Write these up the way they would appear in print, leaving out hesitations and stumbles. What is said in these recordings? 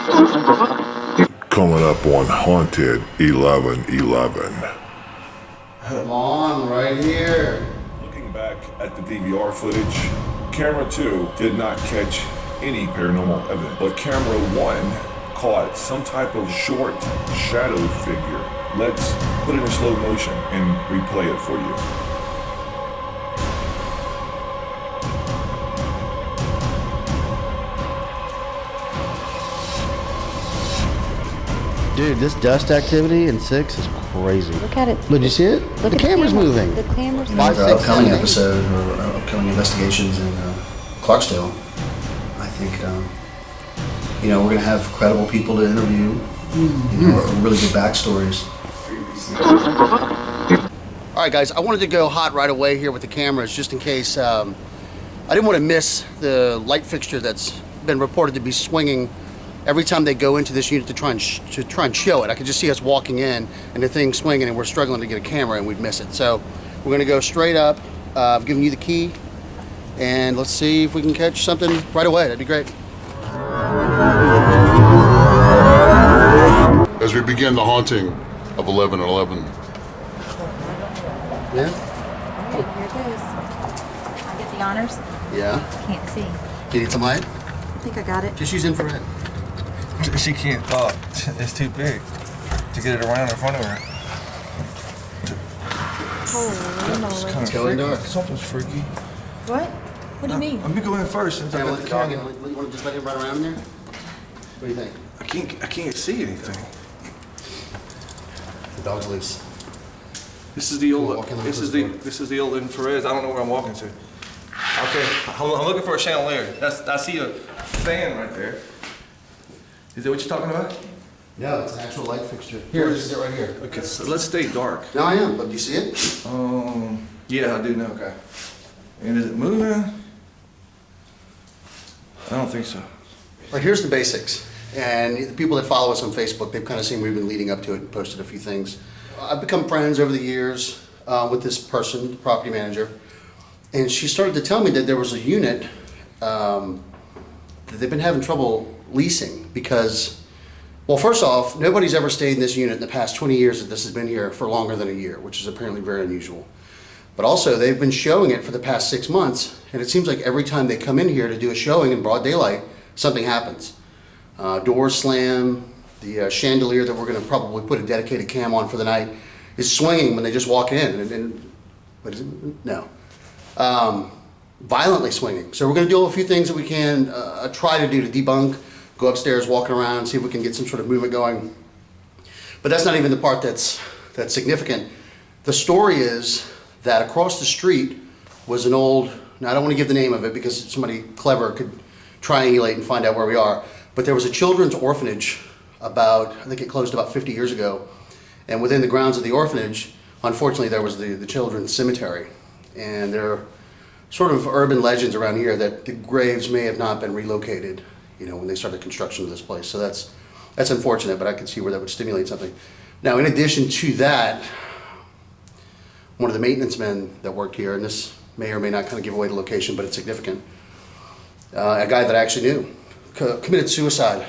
Coming up on Haunted 1111. Come on, right here. Looking back at the DVR footage, camera 2 did not catch any paranormal evidence, but camera 1 caught some type of short shadow figure. Let's put it in slow motion and replay it for you. Dude, this dust activity in 6 is crazy. Look at it. Did you see it? Look The at camera's moving. The camera's moving. 5, 6, upcoming 7, 8. episode or upcoming investigations in Clarksdale. I think we're going to have credible people to interview, really good backstories. All right, guys, I wanted to go hot right away here with the cameras just in case. I didn't want to miss the light fixture that's been reported to be swinging every time they go into this unit to try and show it. I could just see us walking in and the thing swinging, and we're struggling to get a camera and we'd miss it. So we're going to go straight up. I've given you the key, and let's see if we can catch something right away. That'd be great. As we begin the haunting of 1111. Yeah? All right, here it goes. I get the honors? Yeah. Can't see. You need some light? I think I got it. Just use infrared. She can't. Oh, it's too big to get it around in front of her. Holy moly. Let's go in dark. Something's freaky. What? What do you mean? Let me go in first since I got the dog camera. in. You want to just let him run around in there? What do you think? I can't see anything. The dog's loose. This is the old. Walk in the This is door. the old infrared. I don't know where I'm walking to. Okay, I'm looking for a chandelier. I see a fan right there. Is that what you're talking about? No, it's an actual light fixture. Here, this is it right here. Okay, so let's stay dark. No, I am, but do you see it? Yeah, I do know. Okay. And is it moving? I don't think so. Right, here's the basics. And the people that follow us on Facebook, they've kind of seen we've been leading up to it and posted a few things. I've become friends over the years with this person, the property manager, and she started to tell me that there was a unit that they've been having trouble leasing because, well, first off, nobody's ever stayed in this unit in the past 20 years that this has been here for longer than a year, which is apparently very unusual. But also, they've been showing it for the past 6 months, and it seems like every time they come in here to do a showing in broad daylight, something happens. Doors slam, the chandelier that we're going to probably put a dedicated cam on for the night is swinging when they just walk in, and what is it? No. Violently swinging. So we're going to do a few things that we can try to do to debunk, go upstairs, walking around, see if we can get some sort of movement going. But that's not even the part that's significant. The story is that across the street was an old, now I don't want to give the name of it because somebody clever could triangulate and find out where we are, but there was a children's orphanage I think it closed about 50 years ago. And within the grounds of the orphanage, unfortunately, there was the children's cemetery. And there are sort of urban legends around here that the graves may have not been relocated, when they started construction of this place. So that's unfortunate, but I could see where that would stimulate something. Now, in addition to that, one of the maintenance men that worked here, and this may or may not kind of give away the location, but it's significant, a guy that I actually knew, committed suicide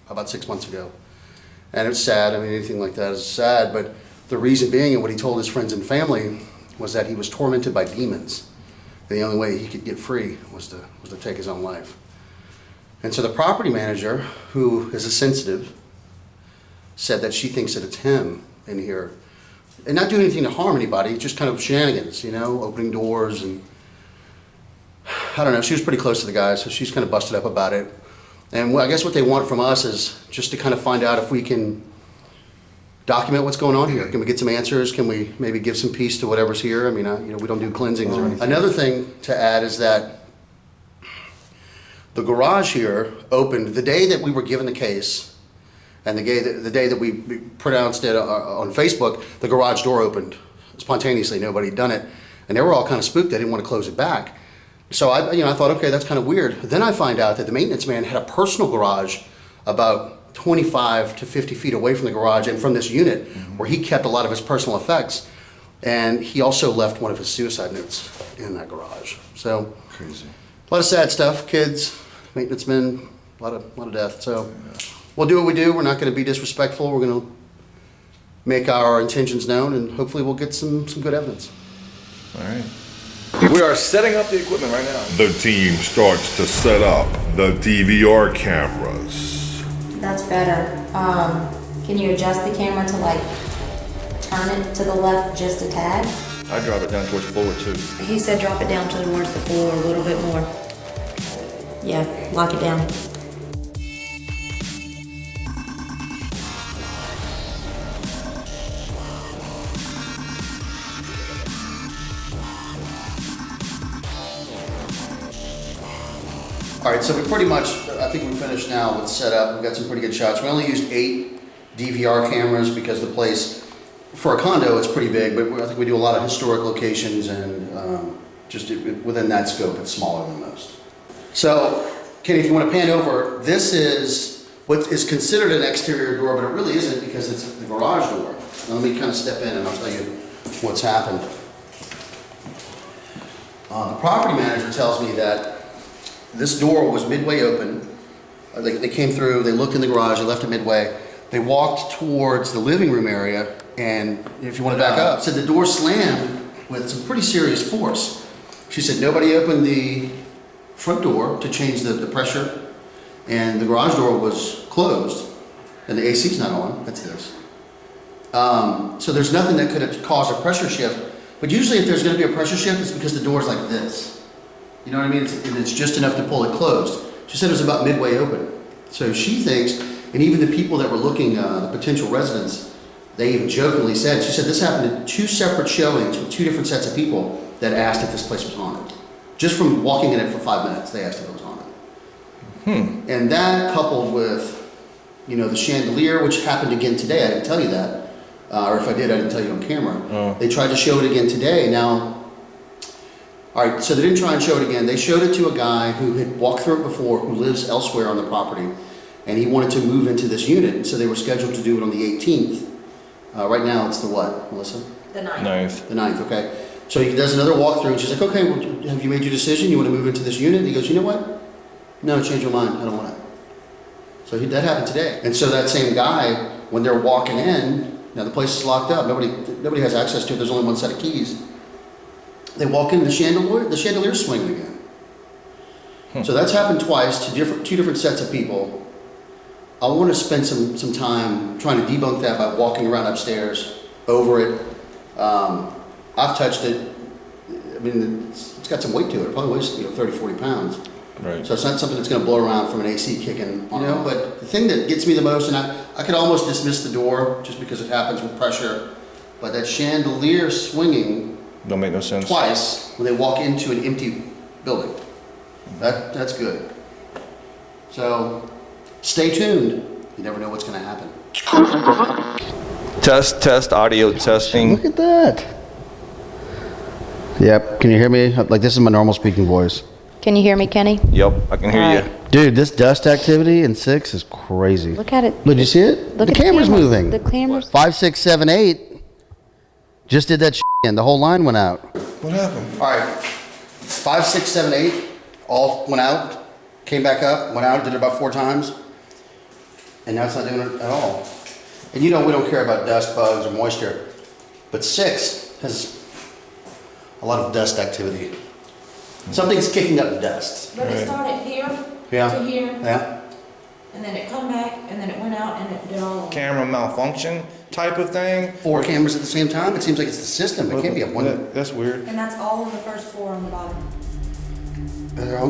about 6 months ago. And it's sad. I mean, anything like that is sad, but the reason being, and what he told his friends and family, was that he was tormented by demons. And the only way he could get free was to take his own life. And so the property manager, who is a sensitive, said that she thinks that it's him in here. And not doing anything to harm anybody, just kind of shenanigans, opening doors and, I don't know, she was pretty close to the guy, so she's kind of busted up about it. And I guess what they want from us is just to kind of find out if we can document what's going on here. Can we get some answers? Can we maybe give some peace to whatever's here? I mean, we don't do cleansings or anything. Another thing to add is that the garage here opened the day that we were given the case, and the day that we pronounced it on Facebook, the garage door opened spontaneously. Nobody had done it, and they were all kind of spooked. They didn't want to close it back. So I thought, okay, that's kind of weird. Then I find out that the maintenance man had a personal garage about 25 to 50 feet away from the garage and from this unit, where he kept a lot of his personal effects. And he also left one of his suicide notes in that garage. So Crazy. a lot of sad stuff, kids, maintenance men, a lot of death. So we'll do what we do. We're not going to be disrespectful. We're going to make our intentions known, and hopefully we'll get some good evidence. All right. We are setting up the equipment right now. The team starts to set up the DVR cameras. That's better. Can you adjust the camera to like turn it to the left just a tad? I drop it down towards the floor too. He said drop it down towards the floor a little bit more. Yeah, lock it down. All right, so we pretty much, I think we finished now with setup. We've got some pretty good shots. We only used 8 DVR cameras because the place, for a condo, it's pretty big, but I think we do a lot of historic locations, and just within that scope, it's smaller than most. So, Kenny, if you want to pan over, this is what is considered an exterior door, but it really isn't because it's the garage door. Now, let me kind of step in and I'll tell you what's happened. The property manager tells me that this door was midway open. They came through, they looked in the garage, they left it midway. They walked towards the living room area, and if you want to back up, said the door slammed with some pretty serious force. She said nobody opened the front door to change the pressure, and the garage door was closed, and the AC's not on. That's this. So there's nothing that could have caused a pressure shift. But usually if there's going to be a pressure shift, it's because the door's like this. You know what I mean? It's just enough to pull it closed. She said it was about midway open. So she thinks, and even the people that were looking, the potential residents, they even jokingly said, she said this happened in 2 separate showings with 2 different sets of people that asked if this place was haunted. Just from walking in it for 5 minutes, they asked if it was haunted. And that coupled with, you know, the chandelier, which happened again today, I didn't tell you that. Or if I did, I didn't tell you on camera. They tried to show it again today. Now, all right, so they didn't try and show it again. They showed it to a guy who had walked through it before, who lives elsewhere on the property, and he wanted to move into this unit, and so they were scheduled to do it on the 18th. Right now, it's the what, Melissa? The 9th. Ninth. The 9th, okay. So he does another walkthrough, and she's like, okay, well, have you made your decision? You want to move into this unit? And he goes, you know what? No, I changed my mind. I don't want it. So that happened today. And so that same guy, when they're walking in, now the place is locked up. Nobody has access to it. There's only one set of keys. They walk in, the chandelier's swinging again. So that's happened twice to 2 different sets of people. I want to spend some time trying to debunk that by walking around upstairs, over it. I've touched it. I mean, it's got some weight to it. It probably weighs 30, 40 pounds. Right. So it's not something that's going to blow around from an AC kicking, you know. But the thing that gets me the most, and I could almost dismiss the door just because it happens with pressure, but that chandelier swinging Don't make no sense. twice when they walk into an empty building. That's good. So stay tuned. You never know what's going to happen. Test, audio testing. Look at that. Yep. Can you hear me? Like, this is my normal speaking voice. Can you hear me, Kenny? Yep, I can hear All you. right. Dude, this dust activity in 6 is crazy. Look at it. Look, did you see it? Look The at camera's moving. The camera's. 5, 6, 7, 8. Just did that and the whole line went out. What happened? All right. 5, 6, 7, 8. All went out. Came back up. Went out. Did it about 4 times. And now it's not doing it at all. And you know we don't care about dust, bugs, or moisture. But 6 has a lot of dust activity. Something's kicking up dust. But it started here Yeah. to here, Yeah. and then it come back, and then it went out, and it did all. Camera malfunction type of thing. 4 cameras at the same time. It seems like it's the system. It can't be a one. That's weird. And that's all on the first floor on the bottom.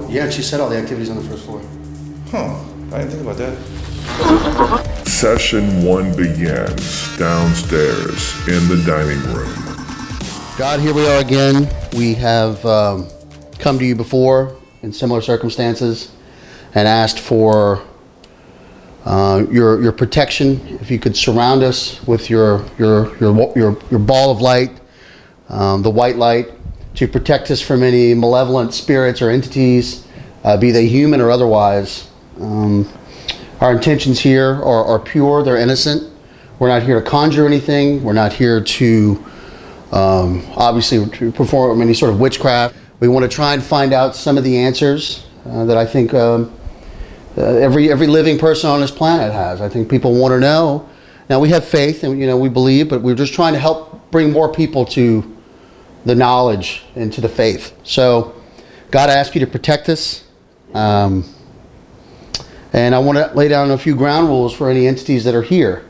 Yeah, she said all the activities on the first floor. Huh, I didn't think about that. Session 1 begins downstairs in the dining room. God, here we are again. We have come to you before in similar circumstances and asked for your protection. If you could surround us with your ball of light, the white light, to protect us from any malevolent spirits or entities, be they human or otherwise. Our intentions here are pure. They're innocent. We're not here to conjure anything. We're not here to obviously to perform any sort of witchcraft. We want to try and find out some of the answers that I think Every living person on this planet has. I think people want to know. Now, we have faith and, we believe, but we're just trying to help bring more people to the knowledge and to the faith. So God asked you to protect us. And I want to lay down a few ground rules for any entities that are here.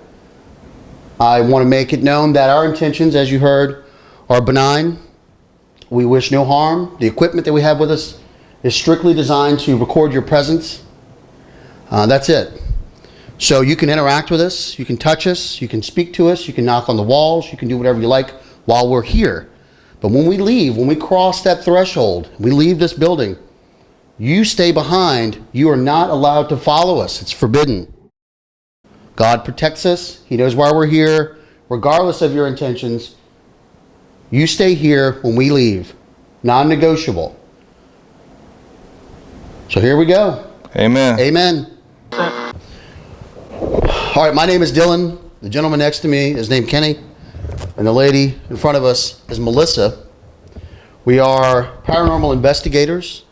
I want to make it known that our intentions, as you heard, are benign. We wish no harm. The equipment that we have with us is strictly designed to record your presence. That's it. So you can interact with us, you can touch us, you can speak to us, you can knock on the walls, you can do whatever you like while we're here. But when we leave, when we cross that threshold, we leave this building, you stay behind. You are not allowed to follow us. It's forbidden. God protects us. He knows why we're here, regardless of your intentions. You stay here when we leave. Non-negotiable. So here we go. Amen. Amen. All right, my name is Dylan. The gentleman next to me is named Kenny. And the lady in front of us is Melissa. We are paranormal investigators.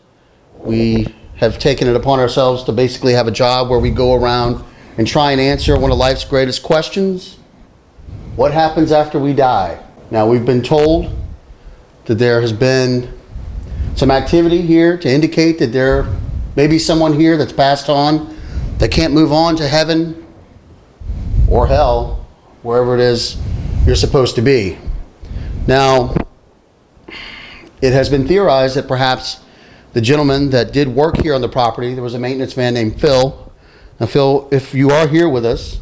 We have taken it upon ourselves to basically have a job where we go around and try and answer one of life's greatest questions. What happens after we die? Now, we've been told that there has been some activity here to indicate that there may be someone here that's passed on that can't move on to heaven or hell, wherever it is you're supposed to be. Now, it has been theorized that perhaps the gentleman that did work here on the property, there was a maintenance man named Phil. Now, Phil, if you are here with us,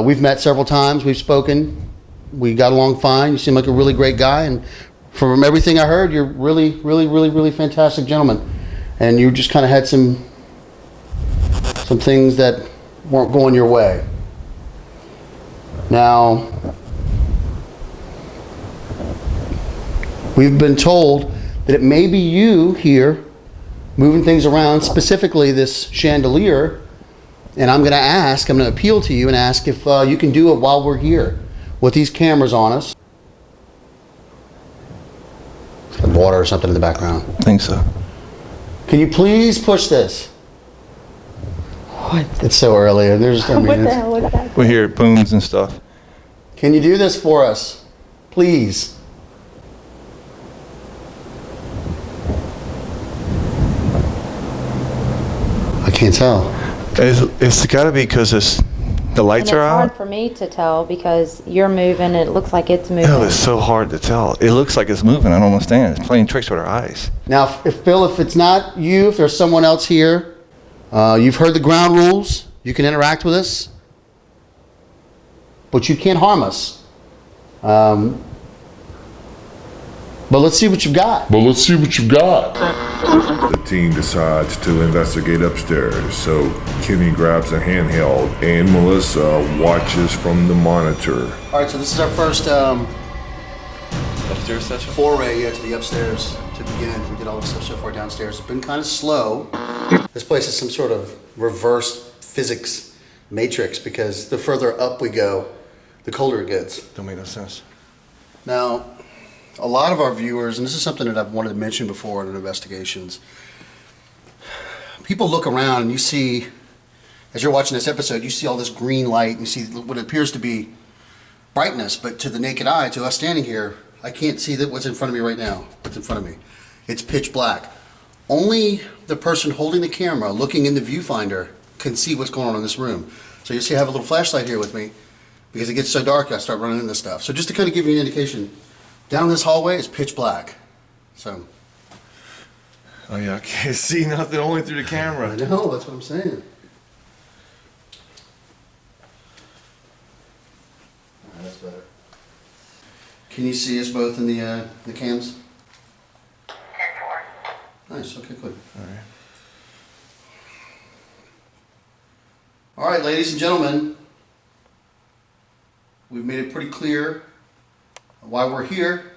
we've met several times, we've spoken, we got along fine. You seem like a really great guy, and from everything I heard, you're really fantastic gentleman. And you just kind of had some things that weren't going your way. Now, we've been told that it may be you here moving things around, specifically this chandelier, and I'm going to appeal to you and ask if you can do it while we're here with these cameras on us. Got water or something in the background. I think so. Can you please push this? What? It's so early. And What the hell was that? We hear booms and stuff. Can you do this for us? Please. I can't tell. It's got to be because the lights And are it's hard out. for me to tell because you're moving and it looks like it's moving. Hell, it's so hard to tell. It looks like it's moving. I don't understand. It's playing tricks with our eyes. Now, if Phil, if it's not you, if there's someone else here, you've heard the ground rules. You can interact with us, but you can't harm us. But let's see what you've got. The team decides to investigate upstairs, so Kenny grabs a handheld and Melissa watches from the monitor. All right, so this is our first Upstairs session? foray to the upstairs to begin. We did all the stuff so far downstairs. It's been kind of slow. This place is some sort of reverse physics matrix because the further up we go, the colder it gets. Don't make no sense. Now, a lot of our viewers, and this is something that I've wanted to mention before in investigations, people look around and you see, as you're watching this episode, you see all this green light, and you see what appears to be brightness, but to the naked eye, to us standing here, I can't see that what's in front of me right now. What's in front of me? It's pitch black. Only the person holding the camera, looking in the viewfinder, can see what's going on in this room. So you see I have a little flashlight here with me. Because it gets so dark, I start running into stuff. So just to kind of give you an indication, down this hallway is pitch black. So. Oh yeah, I can't see nothing only through the camera. I know, that's what I'm saying. That's better. Can you see us both in the cams? 10-4. Nice, okay, good. All right. All right, ladies and gentlemen, we've made it pretty clear why we're here.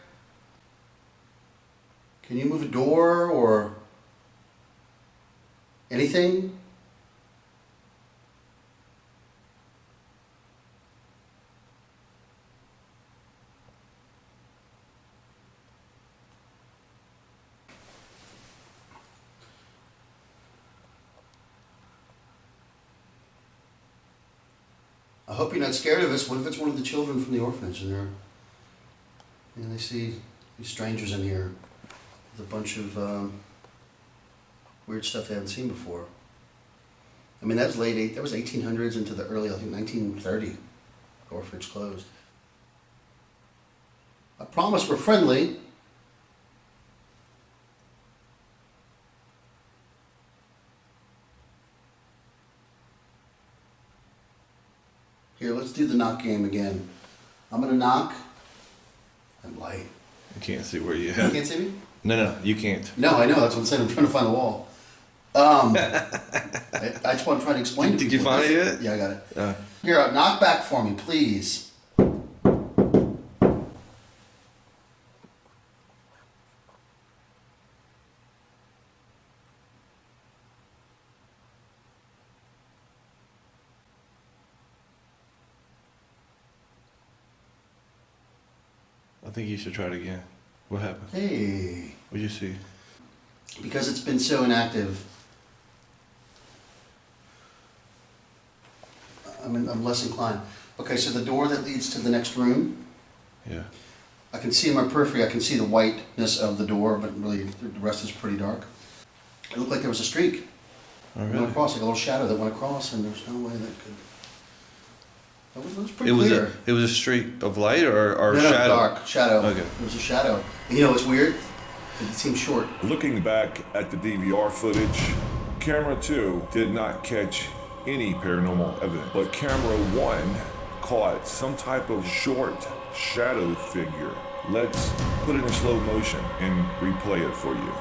Can you move a door or anything? I hope you're not scared of us. What if it's one of the children from the orphanage and they see these strangers in here with a bunch of weird stuff they haven't seen before. I mean, that was that was 1800s into the early, I think 1930. The orphanage closed. I promise we're friendly. Here, let's do the knock game again. I'm gonna knock. I'm light. I can't see where you You at. can't see me? No, you can't. No, I know. That's what I'm saying. I'm trying to find the wall. I just want to try to explain to Did people. you find it yet? Yeah, I got it. Here, knock back for me, please. I think you should try it again. What happened? Hey. What'd you see? Because it's been so inactive, I'm less inclined. Okay, so the door that leads to the next room, Yeah. I can see in my periphery, I can see the whiteness of the door, but really the rest is pretty dark. It looked like there was a streak. Oh, Went really? across, like a little shadow that went across, and there's no way that could. It was pretty It was clear. it was a streak of light or No, shadow? dark shadow. Okay. It was a shadow. And you know what's weird? It seemed short. Looking back at the DVR footage, camera 2 did not catch any paranormal evidence, but camera 1 caught some type of short shadow figure. Let's put it in slow motion and replay it for you.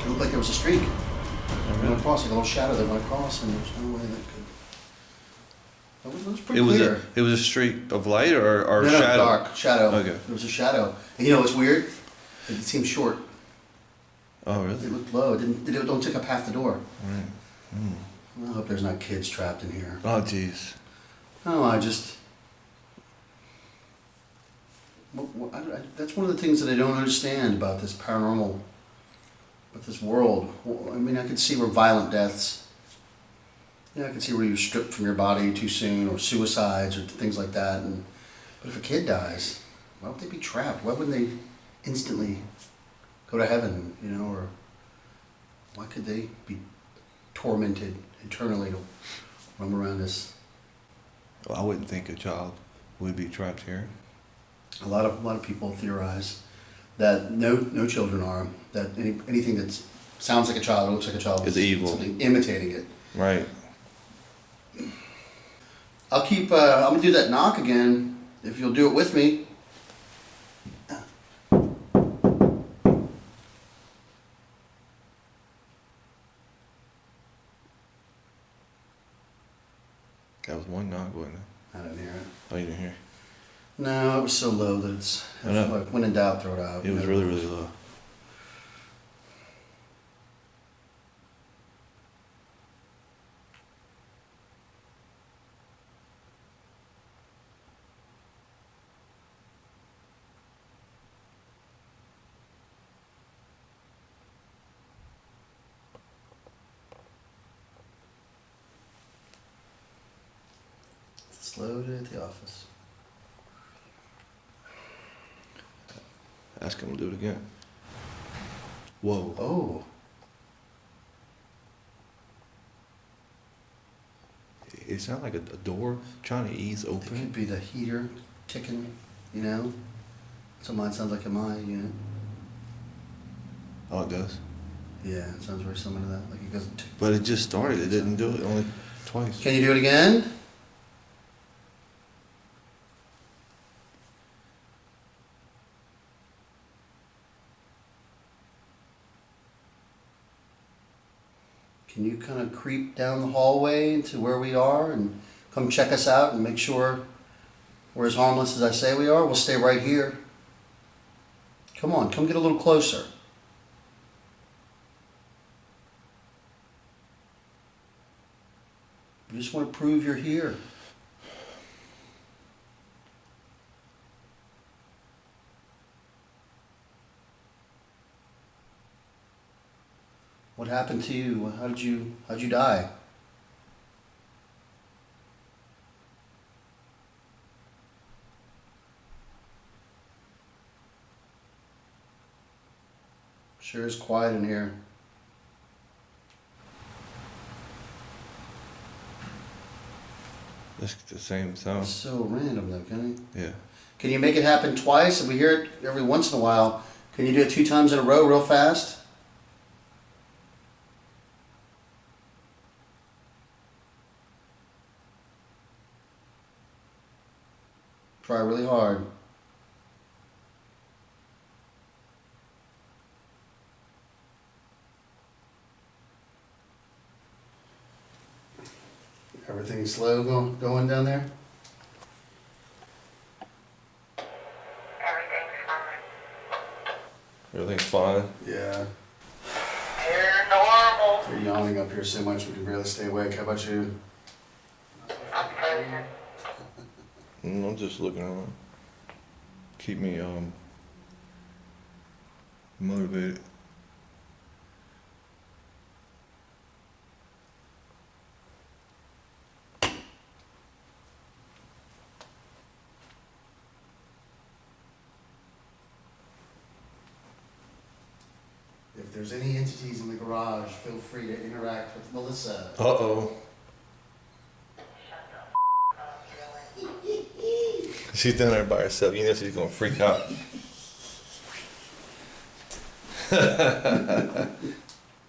It looked like there was a streak. Oh, It really? went across, like a little shadow that went across, and there's no way that could. It was pretty It was clear. it was a streak of light or No, shadow? dark shadow. Okay. It was a shadow. And you know what's weird? It seemed short. Oh, It really? looked low. It don't take up half the door. Right. I hope there's not kids trapped in here. Oh, jeez. No, that's one of the things that I don't understand about this paranormal, about this world. I mean, I could see where violent deaths, I could see where you're stripped from your body too soon, or suicides, or things like that. But if a kid dies, why would they be trapped? Why wouldn't they instantly go to heaven, or why could they be tormented eternally to roam around this? Well, I wouldn't think a child would be trapped here. A lot of people theorize that no children are, that anything that sounds like a child or looks like a child Is evil. something imitating it. Right. I'm gonna do that knock again if you'll do it with me. That was one knock, wasn't it? I didn't hear it. Oh, you didn't hear? No, it was so low that it's I know. like when in doubt, throw it out. It was really, really low. Slowed it at the office. Ask him to do it again. Whoa. Oh, It sounded like a door trying to ease it could open. be the heater ticking. So mine sounds like a my unit. Oh, it does. Yeah, it sounds very similar to that. Like it goes. But it just started. It didn't do it only twice. Can you do it again? Can you kind of creep down the hallway to where we are and come check us out and make sure we're as harmless as I say we are? We'll stay right here. Come on, come get a little closer. You just want to prove you're here. What happened to you? How'd you die? Sure is quiet in here. It's the same sound. It's so random though, Kenny. Yeah. Can you make it happen twice? And we hear it every once in a while. Can you do it 2 times in a row real fast? Try really hard. Everything slow going down there? Everything's fine. Yeah. Paranormal. You're yawning up here so much we can barely stay awake. How about you? I'm frozen. I'm just looking around. Keep me motivated. If there's any entities in the garage, feel free to interact with Melissa. Uh-oh. She's down there by herself. You know she's gonna freak out.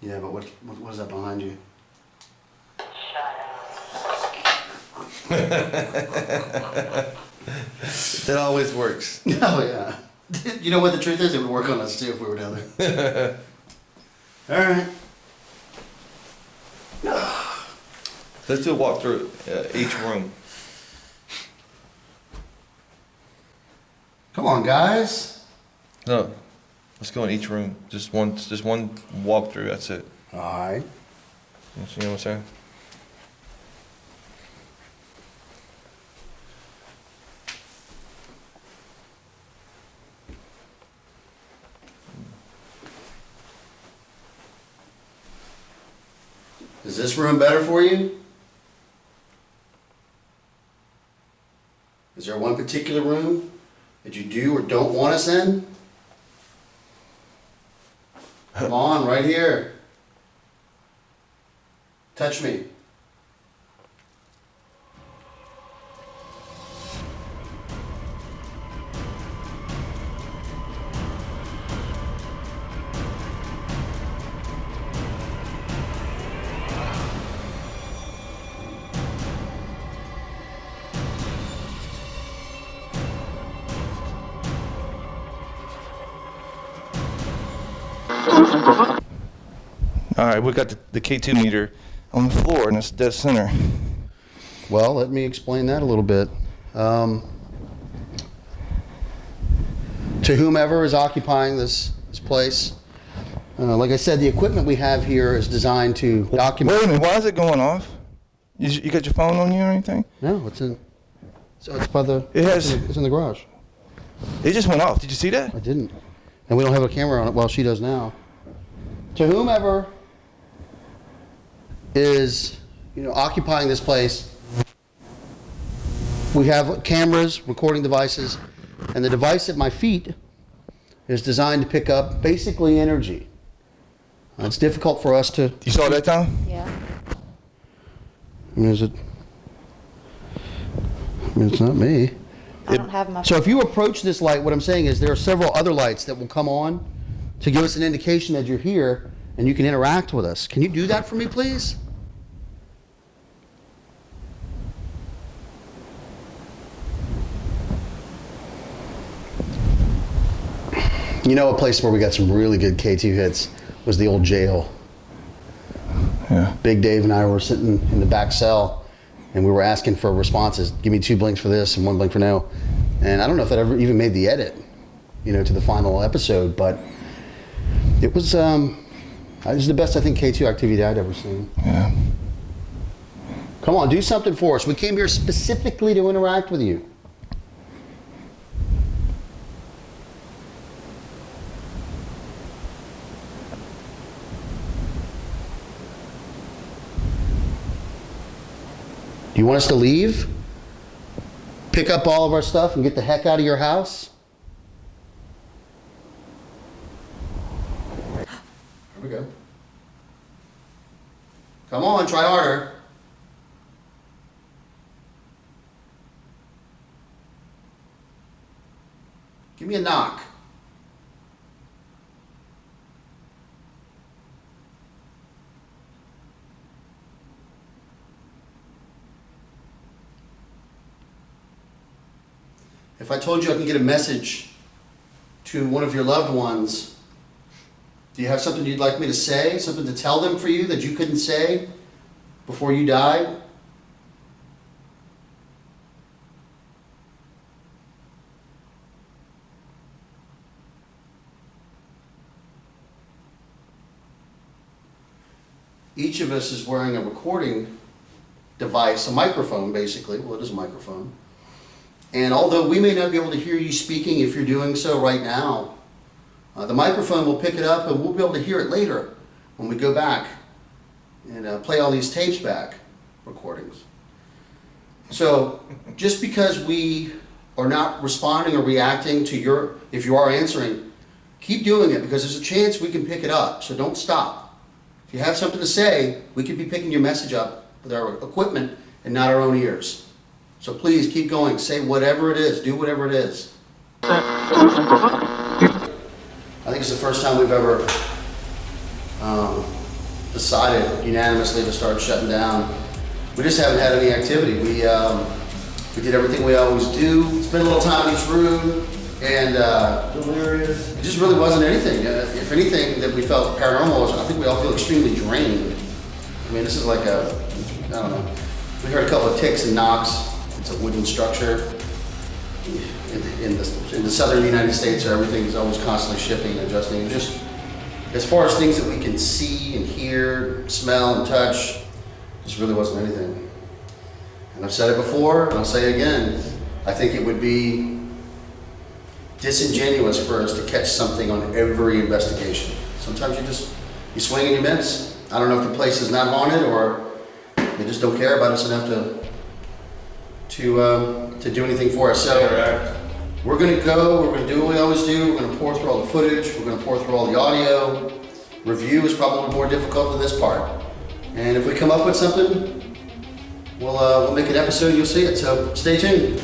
Yeah, but what is that behind you? That always works. Oh yeah. You know what the truth is? It would work on us too if we were down there. All right. Let's do a walk through each room. Come on, guys. No, let's go in each room. Just one walk through. That's it. All right. You know what I'm saying? Is this room better for you? Is there one particular room that you do or don't want us in? Come on, right here. Touch me. All right, we got the K2 meter on the floor, and it's dead center. Well, let me explain that a little bit. To whomever is occupying this place, like I said, the equipment we have here is designed to document. Wait a minute, why is it going off? You got your phone on you or anything? No, it's in. So it's by the. It has- It's in the garage. It just went off. Did you see that? I didn't, and we don't have a camera on it. Well, she does now. To whomever is, occupying this place, we have cameras, recording devices, and the device at my feet is designed to pick up basically energy. It's difficult for us to. You saw that, Tom? Yeah. It's not me. I don't have my. So if you approach this light, what I'm saying is there are several other lights that will come on to give us an indication that you're here and you can interact with us. Can you do that for me, please? A place where we got some really good K2 hits was the old jail. Yeah. Big Dave and I were sitting in the back cell and we were asking for responses. Give me 2 blinks for this and 1 blink for no. And I don't know if that ever even made the edit, to the final episode, but it was the best, I think, K2 activity I'd ever seen. Yeah. Come on, do something for us. We came here specifically to interact with you. Do you want us to leave? Pick up all of our stuff and get the heck out of your house? Here we go. Come on, try harder. Give me a knock. If I told you I can get a message to one of your loved ones, do you have something you'd like me to say? Something to tell them for you that you couldn't say before you died? Each of us is wearing a recording device, a microphone basically. Well, it is a microphone. And although we may not be able to hear you speaking if you're doing so right now, the microphone will pick it up and we'll be able to hear it later when we go back and play all these tapes back, recordings. So just because we are not responding or reacting to if you are answering, keep doing it because there's a chance we can pick it up, so don't stop. If you have something to say, we could be picking your message up with our equipment and not our own ears. So please keep going, say whatever it is, do whatever it is. I think it's the first time we've ever decided unanimously to start shutting down. We just haven't had any activity. We did everything we always do. Spent a little time in each room, and delirious. It just really wasn't anything. If anything that we felt paranormal was, I think we all feel extremely drained. I mean, this is like I don't know. We heard a couple of ticks and knocks. It's a wooden structure in the southern United States, so everything is always constantly shifting and adjusting. And just as far as things that we can see and hear, smell and touch, just really wasn't anything. And I've said it before, and I'll say it again. I think it would be disingenuous for us to catch something on every investigation. Sometimes you swing and you miss. I don't know if the place is not haunted or they just don't care about us enough to do anything for us. So we're gonna go, we're gonna do what we always do, we're gonna pour through all the footage, we're gonna pour through all the audio. Review is probably more difficult than this part. And if we come up with something, we'll make an episode and you'll see it, so stay tuned.